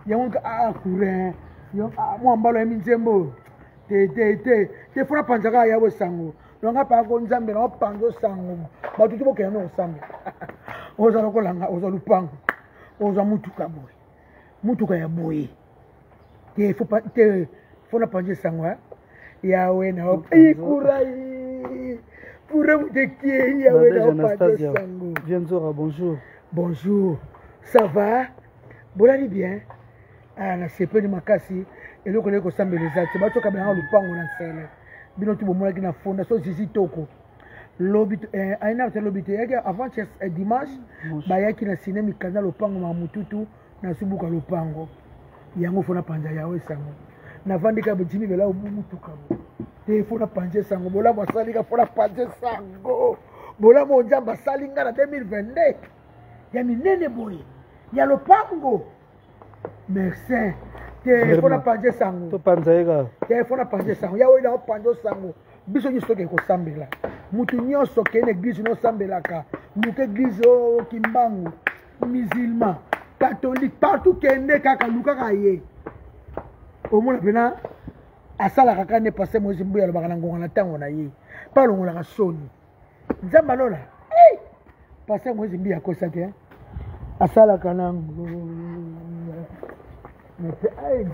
yango a courin yo mo mbalo ya minzembo te fona panzaka ya bosango longa pa ko nzambe na panzo sango batutu bo kena osambe oza lokolanga oza lupango oza mutuka ya boye te fona panzo sango yawe na ikurai pure mutekie yawe na panzo sango Vienzora, bonjour. Bonjour, ça va? Bolani bien? Ah, na sepe ni makasi eloko leko sambeleza te bato kabela lupango na sele bino tu bomona kina fonda so zizi toko lobi aina te lobi te yake avant dimanche ba yaki na cinéma mikanda lupango ma mututu na subuka lupango yango fona panja yawe sango na vandika bujimi bela obutu kabo te fona panje sango bola basalika fona panje sango bola monja basalinga na 2022 ya minene boye ya lupango merci te fona panje sango to panzaega te fona panje sango yawe na panjo sango biso nyiso ke ko sambela mutu nyoso ke na église no sambelaka muke église o kimbangu musulman catholique partout kende kaka luka kaye omona pena asala kaka ne passer mozi mbuya lo bakana ngonga na tango na ye pa longola ka soni nzamba lola passer mozi mbuya kosa ke asala kana ay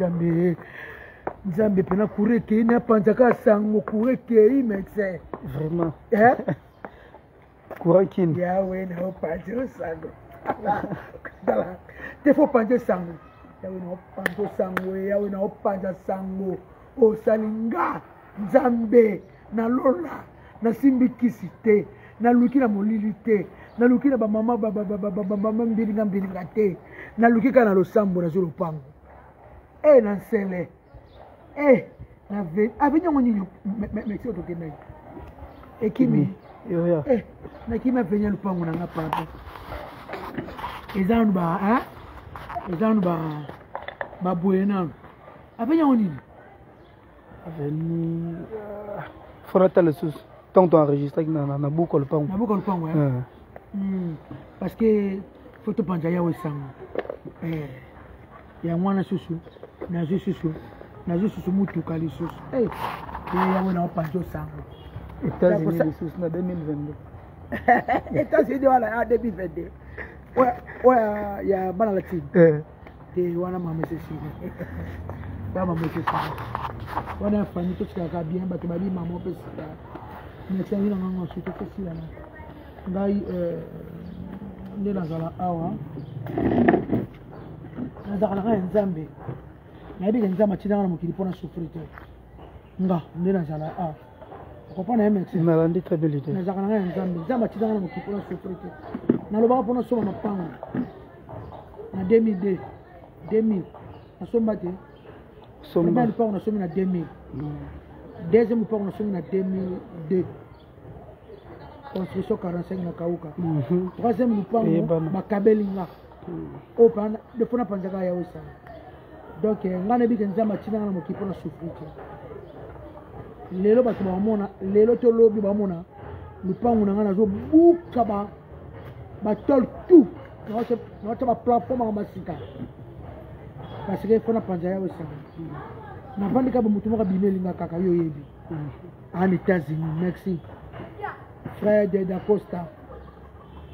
Nzambe pena kureke na panzaka sango kureke médecin vraiment Kurakin yawe na opanzo sango te faut panzo sango yawe na opanzo sango yawe na opanza sango o salinga Nzambe na lola na simbikisi te na luki na molili te na luki na ba mama mbilinga te na luki kana losambo na zolo pango na nsele na ve avenyo ngoni mexio to kenai ekimi yo na kima venyo lupango na ngapa ezanu ba buena avenyo ngoni aveni forata le sus tant enregistré na buko lupango parce que photo panja yawe sango ya mwana susu na susu mutuka lisusu yango na opanzo sango États-Unis lisusu na 2022 États-Unis wala na 2022 oya ya bana latini te wana mama sesi wana fami to tsaka bien bato bali mama pesa na tsangi na nganga sutu pesi na ngai nde nazala awa nazalaka Nzambe nayebi ke Nzambe atinanga na mokili mpona souffrir te nga nde nazala awa okopona ye merci nalandi très belle idée nazalaka na ngai Nzambe atinanga na mokili mpona souffrir te nalobaka mpona soma mapango na 2000 nasomba te premier lupango nasomi na 2000 deuxième lupango nasomi na 2002 construction 45 na kauka troisième lupango bakabeli nga o pana de fona panzaka ya osa donc ngana bi Nzambe atinanga na mokili mpona souffrir te lelo bato bamona lelo to lobi bamona lupango na nga nazo buka batol tout nawacha baplafond maka basika parce que fona panza ya osa navandika bamutu moko bimelinga kaka yo yebi en États-Unis merci frère de Dacosta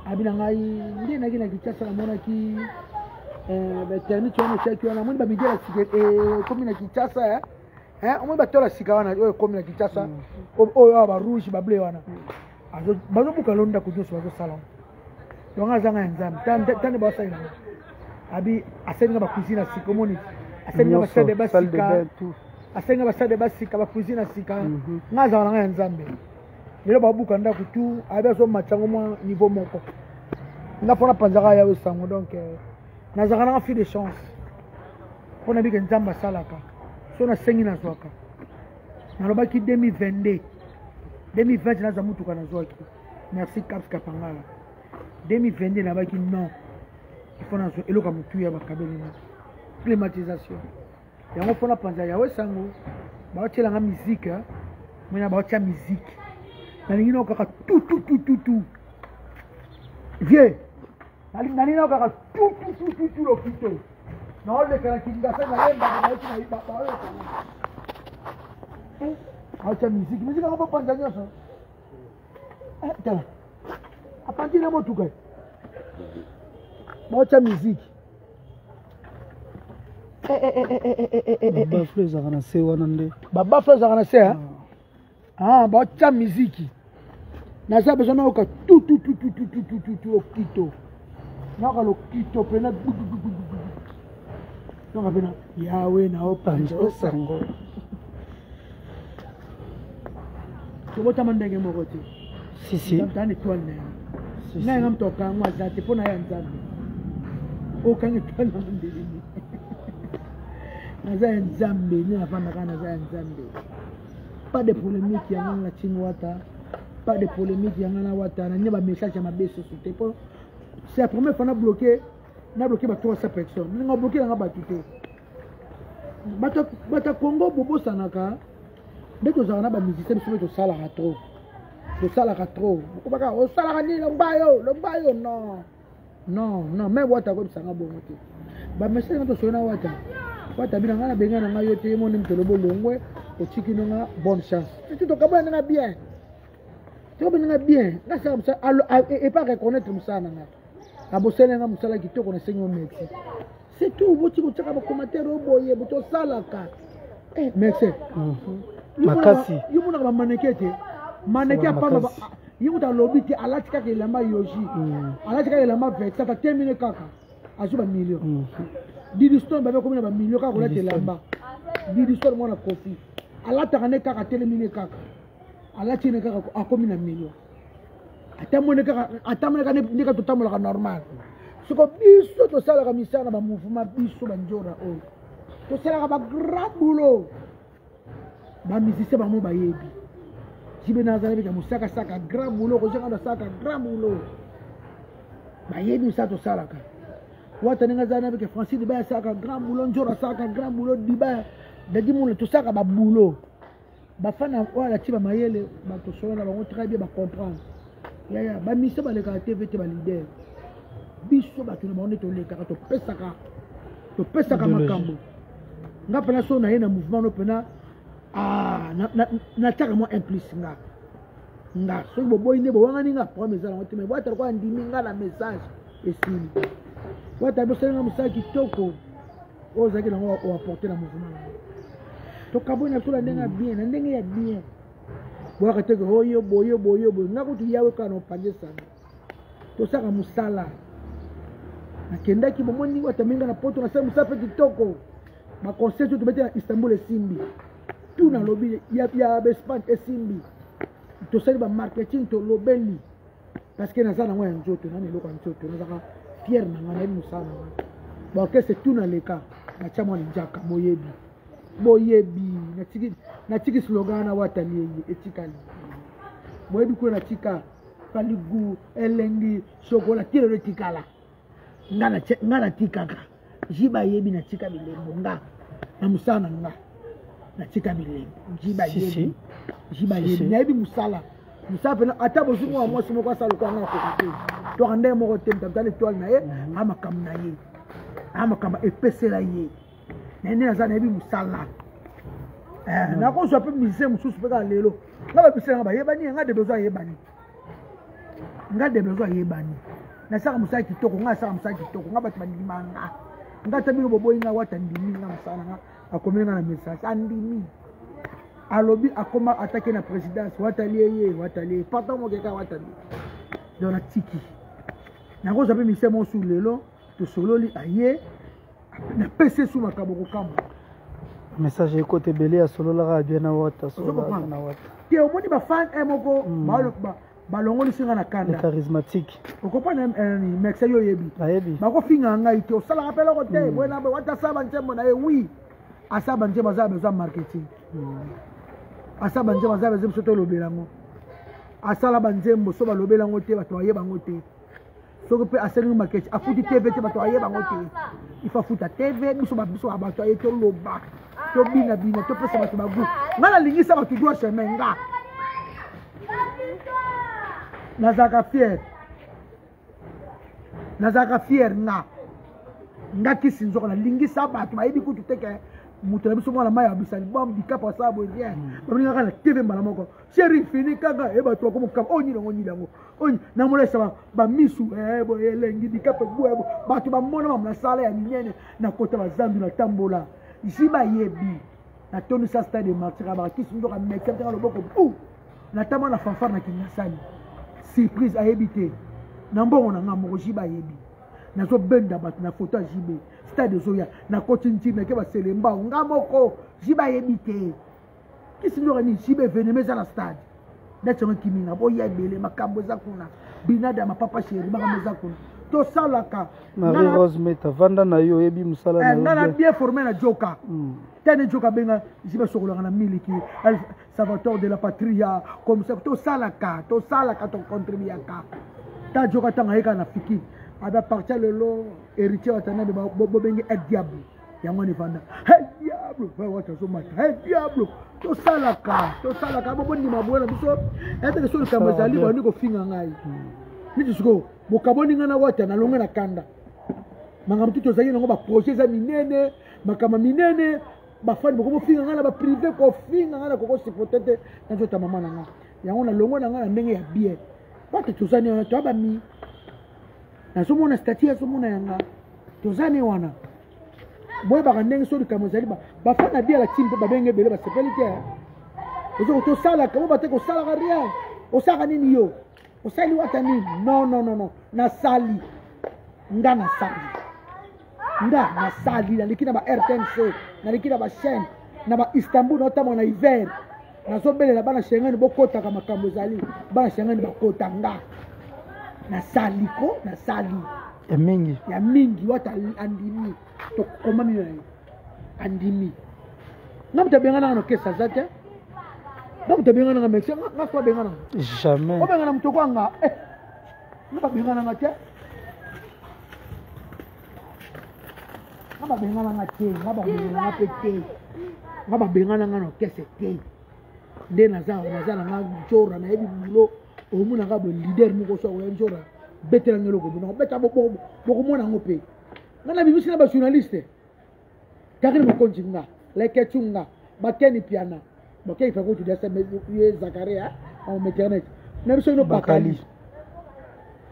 abina ngai nde naki na Kinshasa namonaki termite wana osaki wana amoni bamidela sika ekomi na Kinshasa omoni batola sika wana oyo ekomi na Kinshasa oyo awa barouge bableu wana bazobuka lo ndako nyonso bazosala donc azanga ya Nzambe tande baosalela abi asalinga bacuisine ya sika omoni asalinga basade basika asalinga basade basika bacuisine ya sika nga azala nanga ya Nzambe lelo babuka ndako tu abi azomatyango mwa niveau moko nga mpona panzaka yawe sango donc nazalaka nanga fille de chance mpona bike Nzambe asalaka so nasengi nazwaka nalobaki 2020 naza mutuka nazwaki merci Caps Kapangala 2022 nabaki non ifo nazwa eloka motu ya bakabeli na climatisation yango mpona panza yawe sango baotielanga musique mwena baotia musique nalingi nao kaka tu vie nalingi nao kaka tu lokito Non, le Kinga, ça n'a rien à musique. Musique, on va pas prendre ça. Tiens, à partir de mon tout cas. Moi, musique. Baba Fleurs a nassé wanande. Baba Fleurs a nassé, hein? Ah, bah, musique. Naza besoin de tout au kito. Naka lo kito pena. Naka pena. Yahweh na opanjo sango. Tu vois ta mandenge morote. Si. Dans l'étoile na. Na ngam toka ngwa zate pona ya nzambe. O kan étoile na ndeli. Naza nzambe ni afana kana naza nzambe. Pas de polémique ya ngala chingwata. Pas de polémique, il y a un message à ma baisse société. C'est la première fois qu'on a bloqué 300 personnes. On a bloqué la batute. Bata Congo, Bobo Sanaka, dès que vous avez un musicien, vous avez un trop. Le salaire trop. Vous avez un salaire le bayo, non. Non, même Wata comme ça, on a bon. Mais message quand on a Wata. Wata bien, on a bien, on a yoté, mon nom de le bolongwe, et chicken, on a bonne chance. C'est tout au cas, on a bien. Tu vas bien, et pas reconnaître ça. C'est tout. Vous avez commentaire au boye, vous avez salaka. Merci. Makasi. Vous avez mannequin. Mannequin pas ma. Vous avez lobby à la tika qui lama yoji. À la tika qui lama vex. Ça fait terminer kaka. Azuba million. Didiston baba comme na million kaka la lamba. Didiston moi na kofi. À la takane kaka terminer kaka. ala chine kaka akomi na million atamone kaka ne ka totamola ka normal siko biso to sala ka misana ba mouvement biso ba njora o to sala ka ba grand boulot ba musicien ba mo ba yebi jibe na zala bika musaka saka grand boulot ko janga saka grand boulot ba yebi sa to sala ka wata ninga zana bika Francis ba saka grand boulot njora saka grand boulot diba dadi mo to saka ba boulot bafana wala tiba mayele bato solo bango très bien ba comprendre ya ba mise ba le ka TV te ba leader biso bato na bonne to le ka to pesaka makambo ngapela so na yena mouvement no pena na taka mo implice nga so boboy ne bo wanga ninga pour message ngo te me bota kwa ndimi nga na message esili wata bo senga message kitoko ozaki na ngo o apporter na mouvement to kabona tula ndenga bien na ndenge ya bien boka teke hoyo boyo ngakutu yawe kana opanje sana to saka musala nakendaki bomoni wataminga na poto na sala musafe kitoko ma concert to bete na Istanbul esimbi tout na lobby ya Bespan esimbi to sali ba marketing to lobeli parce que na sana ngwa njoto na loko njoto na saka Pierre na ngana musala ba que c'est tout na leka na chama ni jaka boyebi na tiki slogan na watani etikali boyebi ko na tika paligu elengi chocolat tiro le tikala ngana tikaka jiba yebi na tika bilembo nga na musana nga na tika bilembo jiba yebi na yebi musala musape na atabo zumo wa mosi moko sala ko nga ko to kande moko temta tale toile na ye amakam na ye amakama epesela ye nene nazana ebi musala na ko so pe mise mususu pe ka lelo na ba bisela ba yebani nga de besoin yebani na saka musala kitoko nga saka musala kitoko nga batu bandimanga nga tabi boboyi nga wata ndimi nga musala nga akomela na message andimi alobi akoma attaquer na présidence watali pardon mo keka watali dona tiki na ko so pe mise mo su lelo to sololi aye na pese sous makaboko kamba message côté belé à solo la radio na wata ke omoni ba fan moko balongoli singa na kanda charismatique o comprendre mexe yo yebi ba ko finga ngai te o sala rappel ko te bona ba wata saba ntembo na oui asaba ntembo za besoin marketing asaba ntembo za besoin soto lobelango asala banzembo so ba lobelango te ba to yebango te soko pe asali market afuti TV te bato ayeba ngote ifa futa TV biso abato ayeto loba to bina to pesa bato bagu ngala lingisa bato doa chemenga nazaka fier ngaki sinzo na lingisa bato bayebi kutu teke mutu na biso mwana mai abisali bam bikapa sa bo rien babinga kana tv mbala moko chéri fini kaka e bato ko mukam onyi lango onyi na molesa ba misu bo elengi bikapa bo bato ba mona mamna sala ya minyene na kota ba zambi na tambola ici ba yebi na tonu sa stade de martyr ba kisinzo ka mekata lo boko na tama na fanfare na kinasani surprise ayebite na mbongo na nga moko jiba yebi na zo benda bat na photo jibe stade zoya na koti ntime ke ba selemba nga moko jiba yebite kisi ndo ni jibe venemeza na stade dacho kiminga bo yebele makambo za kuna binada mapapa sheri makambo za kuna to salaka Marie Rose Meta vanda na yo yebi musala na yo na bien formé na joka tene joka benga jibe sokola na miliki Salvatore de la Patria comme ça to salaka to contribuer ka ta joka tanga eka na fiki ada partir le long héritier watana de bobenge et diable yango ni vanda hey diable va wata so mata hey diable to salaka bobo ni mabona biso ete so kama zali ba ndiko finga ngai ni tsuko bokaboni ngana wata na longa na kanda manga mtuto zayi ngo ba projet za minene makama minene ba fani boko finga ngana ba privé ko finga ngana ko sipotete na jota mama na nga yango na longo na ngana ndenge ya bien wata tuzani to ba mi na somo na statia somo na yanga tozane wana boy ba ndenge so kama zali ba fana dia la timbe ba benge bele ba sepelite ozo to sala kama ba te ko sala rien o sala nini yo o sali wata nini no na sali nda na sali na likina ba RTNC na likina ba chaîne na ba Istanbul notamment na hiver na so bele la bana shengani bokota kama kambo zali bana shengani bakota nga na sali ya mingi wata andimi to koma mimi andimi namta bengana no kesa zate namta bengana na mexe na kwa bengana jamais o bengana mtoko anga naba bengana ngate naba bengana pete naba bengana no kesa te nde naza na njora na ebi bulo omuna ngabo leader muko so wa njora betela ngelo ko no beta boko mona ngope ngana bibisi na ba journaliste takiri mo konjinga leke tunga bakeni piana bakeni fa ko tu desa ye Zakaria on metenet na biso no bakali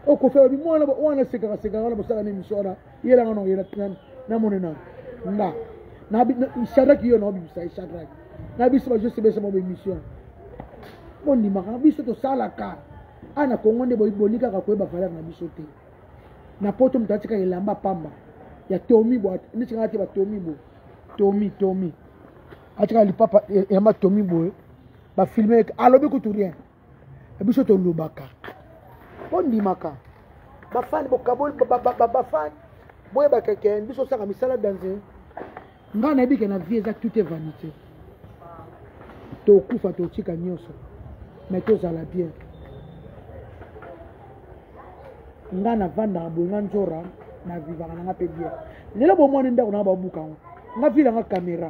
o ko fe bi mo na wana seka na bosala ni misora yela ngano yela na monena na bi sharak yo no bi sai sharak na biso ba juste besa mo mission bondi maka biso to salaka ana kongonde bolika ka kweba valeur na biso te na poto mtatika elamba pamba ya Tomi bo ni tsingati ba Tomi atika lipapa ya ma Tomi bo ba filmer alobi ko tout rien e biso to lubaka bondi maka ba fan bo kabol ba fan boye ba keke biso saka misala danse ngana bike na vie za tout est vanité to kufa to chika nyoso mais to zala bien ngana vanda bonga njora na vivanga nga pe bien lelo bo moni ndako na ba buka nga vila nga camera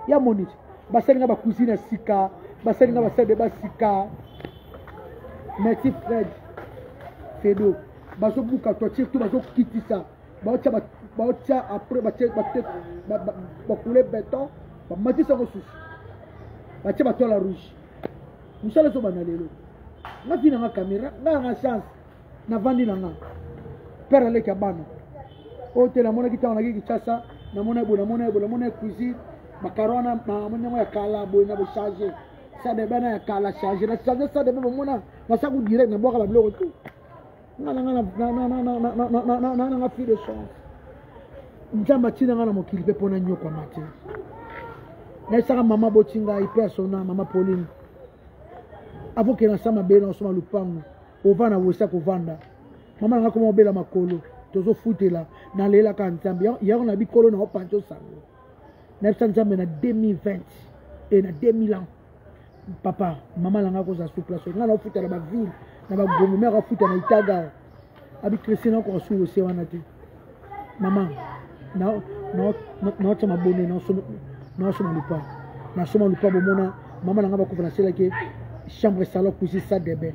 ya monite basali nga ba cuisine sika basali nga basali ba sika merci Fred Fedo baso buka to chetu baso kitisa ba tia après ba couler béton ba matisa ko susu ba tia ba tola rouge musala so banalelo nga vila nga camera nga chance na vandi na nga père le kabana o te la mona kita na ki chasa na mona cuisine macarona na mona ya kala bo na bo charger ça de bana ya kala charger na charger ça de bo mona na sa ku direct na boka ba bloko tout na fi de chance njamba tina nga na mokili pe pona nyoko mate na saka mama botinga ipesona mama Pauline avoke na sama be na soma lupango ovana wesa kovanda mama nga koma obela makolo tozo futela na lela ka nzambe ya na bikolo na opancho sango na nzambe na 2020 et na 2000 ans papa mama nga ko za souplation nga na futela ba ville na ba gomo me ka futela na itaga abi Christina ko su wese wana te mama na tama bone na soma lupa bomona mama nga ba ko na sela ke chambre salon cuisine salle de bain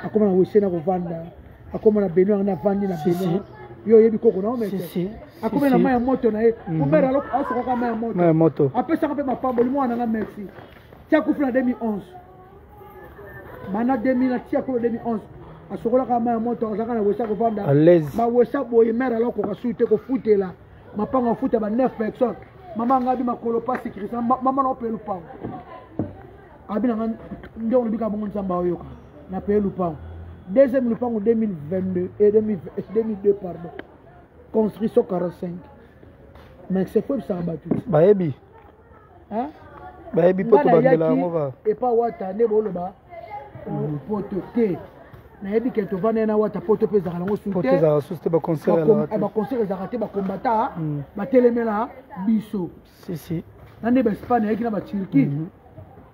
akoma na wese na kovanda akoma na beno na vandi na beno yo yebi koko na omete akomi na mai ya moto na ye omere alo asokoka mai ya moto apesaka mpe mapamboli mwana nanga merci tia kufi na 2011 mana 2000 tia kufi na 2011 asokolaka mai ya moto azalaka na wesa kovanda bawesa boye mere alo akoka sui te kofutela mapango afuta ba 9 personnes mama ngabi makolo pa sécurité mama na opeye lupango abi nanga nde olobika bongo nzamba oyoka na peye lupango deuxième lupango 2022 et 2002 pardon construction 45 mais c'est fou ça battu bayebi hein bayebi poto bandela yango ba et pas wata nde boloba poto te nayebi ke tovanda na wata poto mpe ezalaka nango sute baconcert ezalaka te bakombata batelemela biso si na nde baespagne ayeki na baturki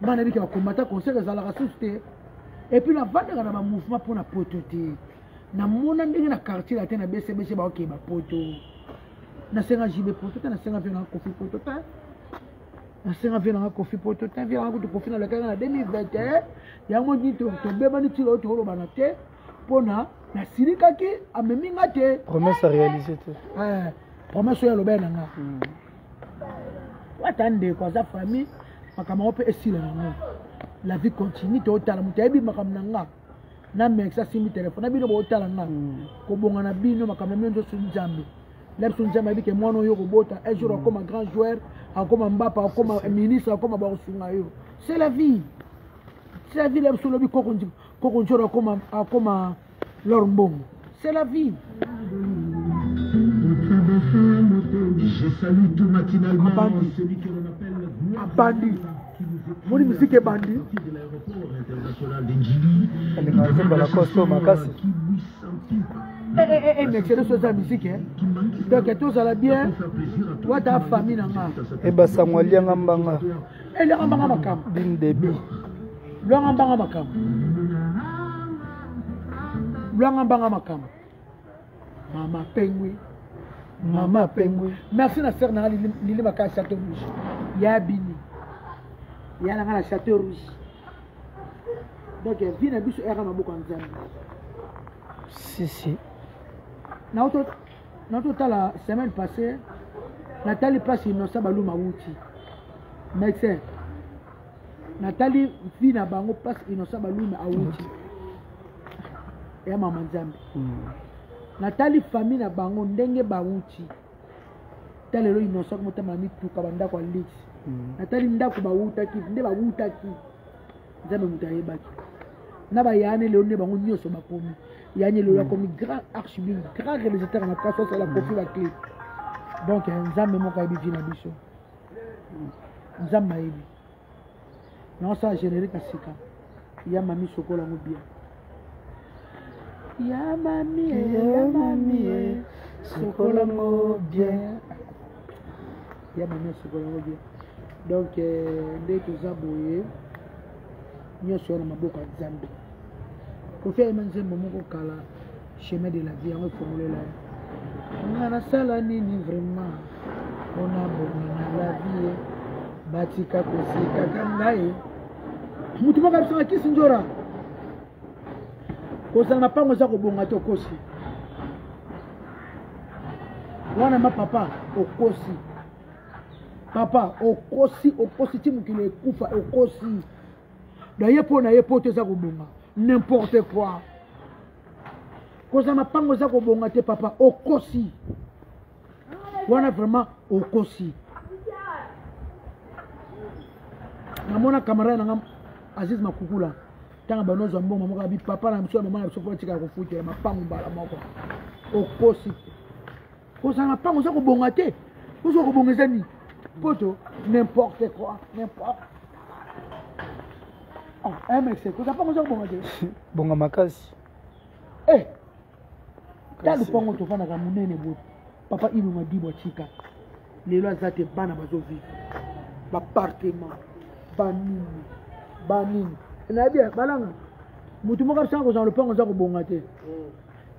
nga nayebi ke bakombata concert ezalaka susu te epuis navandaka na bamouvement mpo na poto te namona ndenge na quartier la te na besebese baokeye bapoto nasenga jibe poto te nasenga vie nanga kofi poto te nasenga vie nanga kofi poto te vie nanga kutu kofi na lekaka na 2021 yango nini tobebani ti loo toolobana te mpona nasilikaki amemi nga te promesse a réalisé te promesse oyo alobaya na nga wata ndeko aza famille makambo yango mpe esila nango la vie continue tootala moto ayebi makambo na nga na mexa simbi telefone na bino bootala nga kobonga na bino makambo ya mio nzoso nzambe lebiso nzambe ayebi ke mwana oyo kobota un jour akoma grand joueur akoma mbapa akoma ministre akoma bakosunga yo c'est la vie lebiso lobi koko njoro akoma lor mbongo c'est la vie. Je salue tout matinalement celui que l'on appelle Abandi. Moni musique est bandi. de l'aéroport international d'Indjili. Excellent sur sa musique. Donc tout ça va bien. Toi ta famille nanga. Et basango lianga mbanga. Et lianga mbanga makam. Bin debi. Lianga mbanga makam. Lianga mbanga makam. Mama Pengui. Mama Pengui. Merci na sœur na lili makasi Château Rouge. Ya bini. Ya na Château Rouge. Donc vie na biso era maboko nzambe. Si. Notre la semaine passée, Nathalie passe innocent balou mawuti. Médecin. Nathalie vit na bango passe innocent balou mawuti. Et maman nzambe. Nathalie famille na bango ndenge bawuti. Talelo innocent mota mami tuka banda kwa lix. Nathalie ndako bawutaki, nde bawutaki. Nzambe mutayebaki. Na ba yane le onne bango nyoso bakomi. Yane le comme grand archibald, grand réalisateur na kaso c'est la copie la clé. Donc nzambe mo ka bibi na biso. Nzambe yebi. Non ça générique asika. Ya mami sokola ngo bien. Ya mami sokola ngo bien. Ya mami sokola ngo bien. Donc ndé to zaboye. Nyoso na maboko nzambe. Pour faire un moment kala chemin de la vie, on va formuler là. On a la salle nini vraiment. On a bon la vie. Batika kosi kakangai. Mutu moka bisanga kisi njora. Kosa na pango za kobonga to kosi. Wana ma papa okosi. Papa okosi ti mukile ekufa okosi. D'ailleurs pour na yepote za kobonga. N'importe quoi. Kosa mapango za kobonga te papa okosi. Wana vraiment okosi. Namona camarade na Aziz Makukula. Tanga banozo mbongo moka bi papa na mso mama na mso tika ko futi mapango bala moko. Okosi. Kosa mapango za kobonga te. Kosa kobongeza ni. Poto n'importe quoi, n'importe. Mec, c'est quoi? Bonga makasi. Talu pongo to fana ka munene bo. Papa ilu madibo chika. Lelo azate bana bazovi. Ba appartement. Bani. Na bien balanga. Mutu moka sango za le pongo za ko bonga te.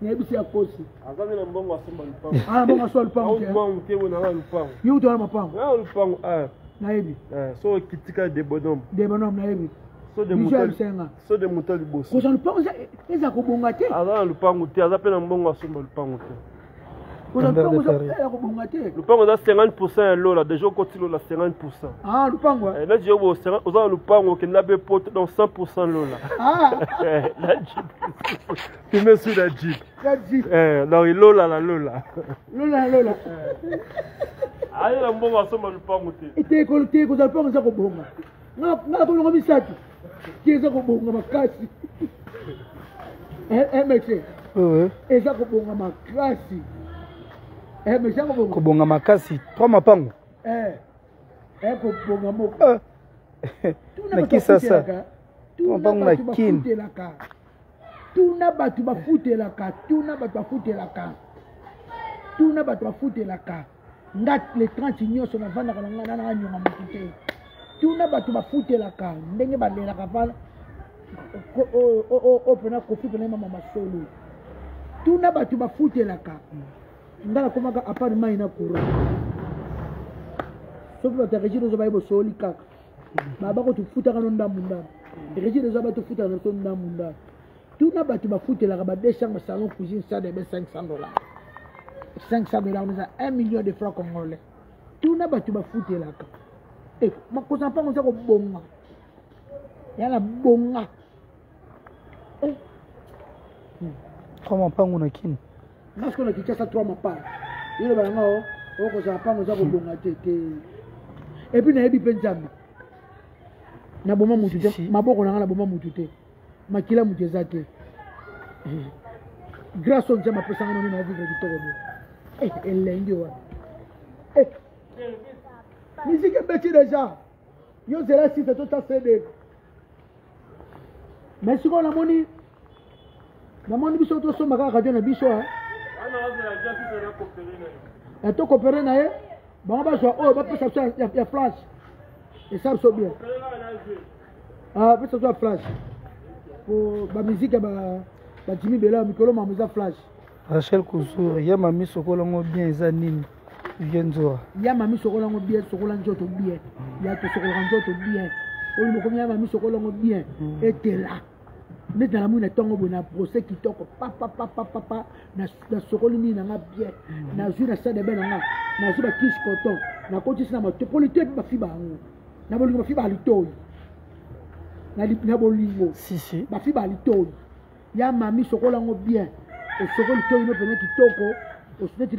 Ni ebisi akosi. Akaza na mbongo asomba lupango. Mbongo asomba lupango. Mbongo te wona na lupango. Yo to na mapango. Na lupango na ebi. So critique des bonhommes. Des bonhommes na ebi. So de moto liboso. Ko za lupango eza ko bonga te. Aza na lupango te, aza pe na mbongo asomba lupango te. lupango eza kobonga te lupango eza 50% ya lola déjà okoti lola 50%. Ah, lupango nati yo oza na lupango okenda be poto donc 100% lola na jip pime su na jip donc lola na lola aye na mbongo asomba lupango te kozala lupango eza kobonga nga kolongo misato ti eza kobonga makasi mese eza kobonga makasi mese kobonga makasi 3 mapango kobonga moko nakisasa mapango na kini tuna bato bafutelaka nga le 30 nyonso navandaka na nga nanga nyonga motu te tuna bato bafutelaka ndenge balelaka vala opena kofi pena mama masolo tuna bato bafutelaka nga nakomaka apart mai na courant soki bato ya régime ozobaye bosoli kaka babako tofutaka no ndambu régime ozo bato futaka na so ndambu tuna bato bafutelaka ba 200 salon cuisine ça de $500 $500 on a 1 million de francs congolais tuna bato bafutelaka makosa mpango eza kobonga yana bonga 3 mapango na kini nasko na kichasa 3 mapango yelo balanga okosa mpango eza kobonga te et puis nayebi mpe nzambe na boma mutu te maboko na nga na boma mutu te makila mutu eza te grâce au nzambe apesanga noni na vivre kitoko bo elengi wana musique ebeti déjà yo zela site tota cd mais sikoyo namoni biso tosomba kaka radio na biso tokopere na ye bango bazwa oyo bapesa biso ya flash esa biso bien pesa biso ya flash po bamusike ya bajimi bela mikolo mamo eza flash Rachel Kouzour ya mami sokolango bien eza nini vienzora ya mami sokolango bien sokola nzoto bien ya to sokola nzoto bien oyo mokomi ya mami sokolango bien etela neti na lamoi na ntongo boye na procès kitoko papa na sokoli nini na nga bien nazwi na sade be na nga nazwi bakishe coton nakotisi na mato po lito epe bafiba yango na bolingo bafiba alitoyi na bolingo bafiba alitoyi ya mami sokolango bien osokoli toyi no pene kitoko osuneti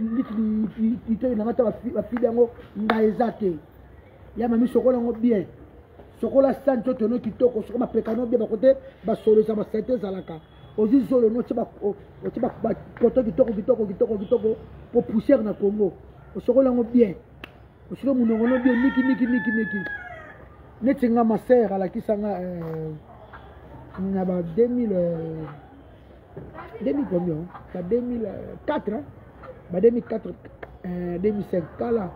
litoyi na nga ta bafiba yango nga eza te ya mami sokolango bien sokola san to tono kitoko soko mapekano bien bakote basolo za basete zalaka ozi zolo no tiba koto kitoko pour poussière na Congo osokola ngo bien osoko munongo no bien niki netinga maser ala kisanga na ba 2000 combien ba 2004 ba 2004 2005 kala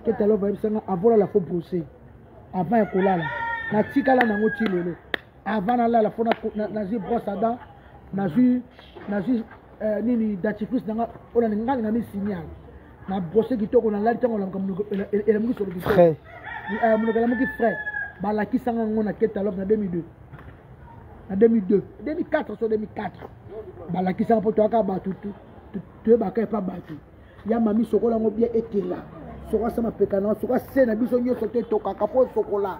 ketalo ba bisanga avant la faux procès avant ekolala natikala nango ti lelo avant nalala fo nazwi brosse à dents nazwi nini dentifrice nanga oyo ngai na misignal na brosse kitoko nalali ntango olamuka elamuki solo kitoko monoko elamuki frais balakisanga yango na ketalope na 2004 so 2004 balakisanga mpo toyaka bato toyebaka epa bato ya mami sokola yango bien etela soka sama pekana soka sena biso nyonso te tokaka po sokola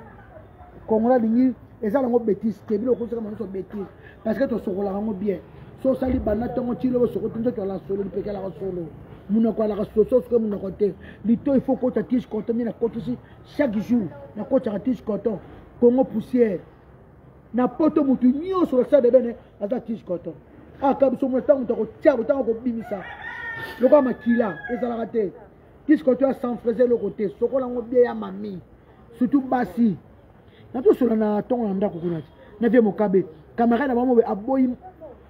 kongola lingi eza nango bêtise ke bilo okosaka manso bêtise parce que tosokola yango bien so sali bana tongo tilo soko tunzo to la solo lipekela ka solo munoko ala ka soso soka munoko te lito il faut kota tige coton na kotisi chaque jour na kota tige coton kongo poussière na poto mutu nyonso sa de bene ata tige coton aka biso mo tango to tia botango ko bimisa loko makila ezala te qu'est-ce que tu as sans fraiser le côté sokola ngo bien ya mami surtout basi na to sola na tongo na ndako kuna na vie mokabe camarade na mamo aboyi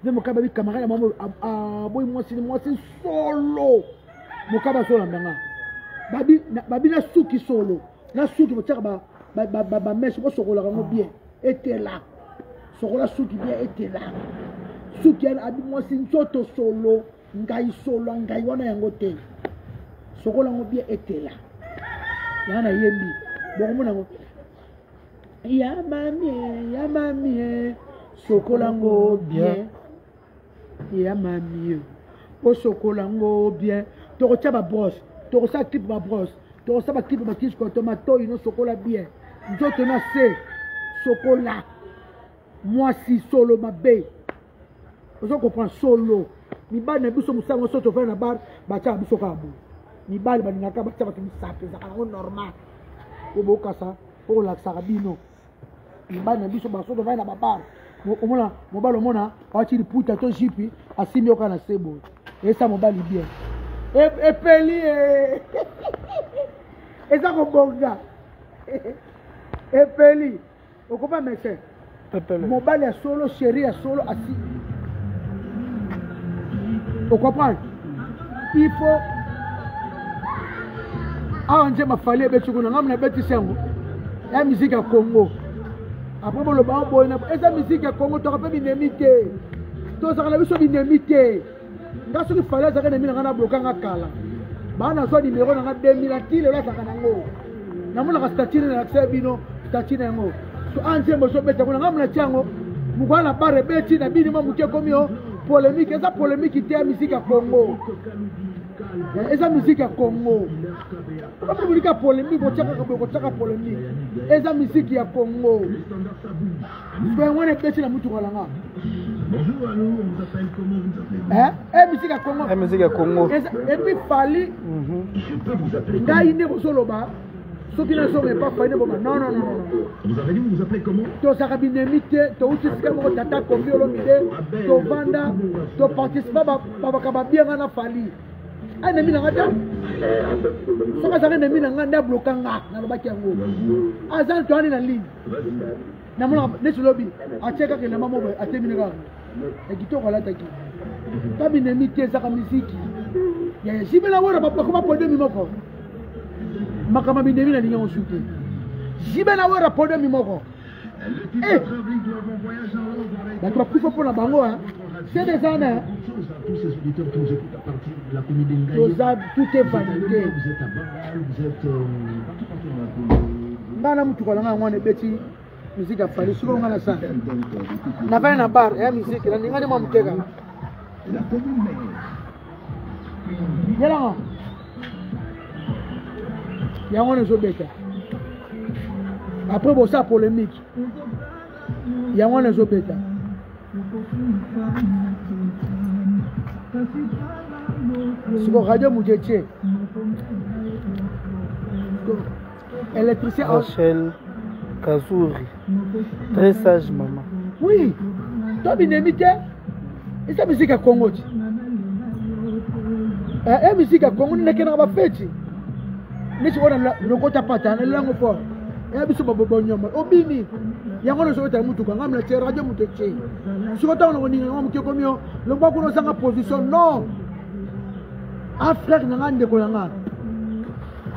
vie mokabe bi camarade na mamo aboyi mwasi solo mokaba sola ndanga babi na suki solo na suki botsaka ba mesh bo sokola ngo bien etela sokola suki bien etela suki ya abi mwasi nzoto solo ngai solo ngai wana yango te sokola ngo bien etela yana yembi bokomona ngo ya mami sokola ngo bien ya mami au chocolat bien to ça ba brosse to ça clip ba brosse to ça ba clip ba tige ko tomato ino chocolat bien nzoto na se chocolat moi si solo mabe ozo comprendre solo ni ba na biso musango soto fa na bar ba cha biso ka bu ni ba ba ngaka ba cha ba kisape za kana normal o boka sa o la sarabino ni ba na biso ba soto fa na ba bar omona mobalo mona awachiri puta to jipi asimi oka na sebo esa mobali bien epeli esa ko bonga epeli okopa mese mobali ya solo chéri ya solo asi o comprendre il faut anje mafali ebetukuna ngamna beti sengo ya musique ya Congo après bon le bas boy na esa musique ya Congo to rappelle binemité to ça la biso binemité ngaso ki fala za kana mina ngana bloka ngakala bana so numéro na 2000 atile la sakana ngo namuna ka statine na accès bino statine ngo so anje mo so beta kuna ngamna chango mugala bare beti na bini mo muke komio polémique esa polémique te musique ya Congo esa musique ya Congo pas publica polémique ko chaka polémique esa musique ya Congo ben wana beti na mutu kalanga bonjour, allô, on vous appelle comment, vous appelez musique ya Congo musique ya Congo et puis fali je peux vous appeler ngai ne ko soloba soki na so pas fali bon non vous avez dit vous appelez comment to sakabinimité to utisika moko tata kofi olomide to vanda to participer ba ka ba bien na fali ane mina ngata soka saka ne mina nganda blokanga na lobaki yango azan to ani na ligne na mona nesu lobi acheka ke na mamo ba atemine ka e kitoko la taki tabi ne mité saka musique ya jibela wora ba ko ba pode mi moko makama bi ndemi na linga osuke jibela wora pode mi moko bah tu vas plus pour la bango hein c'est des années tous ces auditeurs qui nous écoutent à partir de la commune d'Engaï tout est validé vous êtes à Bâle vous êtes ngana mtu kwa ngana ngone beti musique afali siko ngana sana na bana na bar ya musique na ngani mwa mtega la commune yala ya ngone zo beta après bon ça polémique ya ngone zo beta siko radio mujeche électricien Rachel Kazouri très sage maman oui toi binemité et ça musique à Congo musique à Congo n'est qu'un fête mais tu vois le côté pata na langue fort et biso babo nyoma obini yango no sota mutu ka ngamla te radio muteche sota no ninga ngam ke komio lo bako no sanga position non Afrique na ngande ko nga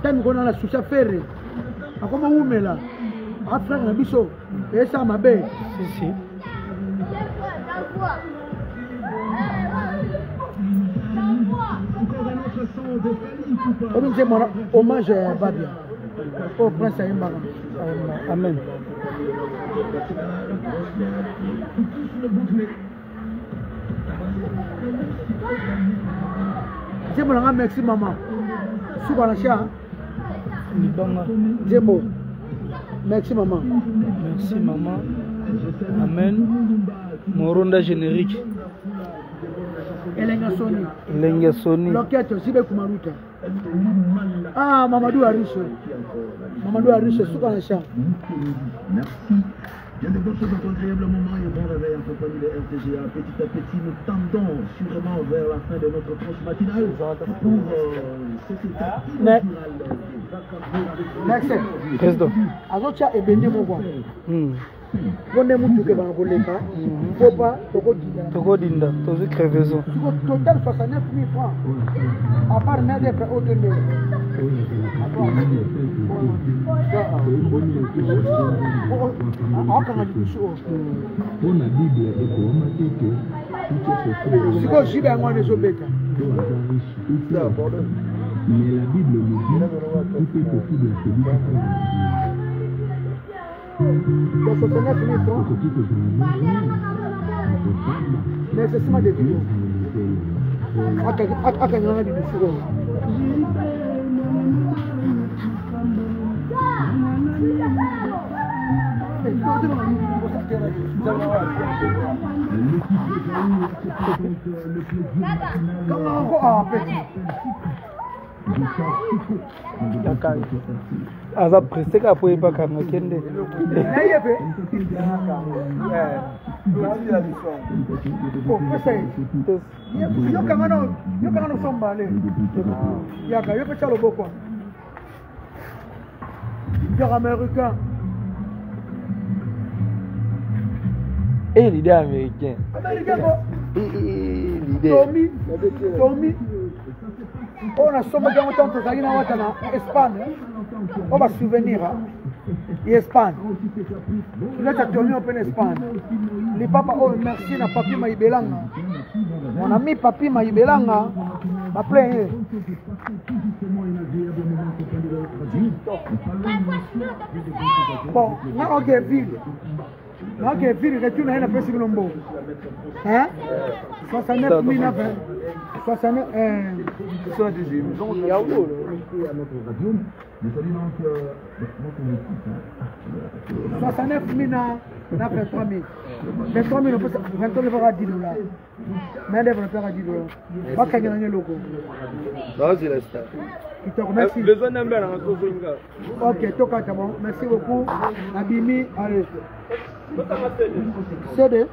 tami ko na susha ferre akoma umela Afrique na biso esa mabe si Comme c'est mon hommage à Babia au prince Aïmbara. Amen. C'est mon merci maman. Souba la chia. Merci maman. Merci maman. Amen. Mon ronda générique. Elenga Soni. Loketo Sibe Kumaruta. Ah, Mamadou Ariche. Souba la chia. Merci. Il y a de bonnes choses dans ton agréable moment et bon réveil en compagnie de RTGA. Petit à petit, nous tendons sûrement vers la fin de notre tranche matinale pour cette étape inaugurale des vacances. Merci. Président. Azocha ebende moko. Bonne mutu ke bana koleka. Popa Tokodinda, tozi crevaison. Total 69 000 francs. À part n'a d'être au de siko jibe yango wana ezobeta mais la Bible nous dit tout est possible à celui dans 69 000 francs nécessairement de vidéos akanyanga bibisiro aza presse ka po eba kanga kende yokanga sombale yaka yopesa loboko joc américain et l'idée américain Tommy on a somme de temps tozali na wata na Espagne on va souvenir Espagne tuleta Tommy open Espagne les papa oh merci na papi maibelanga mon ami papi maibelanga ma plein bon na ok ville ok ville retourne à la personne nombo hein 69 000 69 000 na 23 000 23 000 23 000 à $10 mais développeur à $10 pas gagner le logo merci ok toka bon merci beaucoup Abimi allez c'est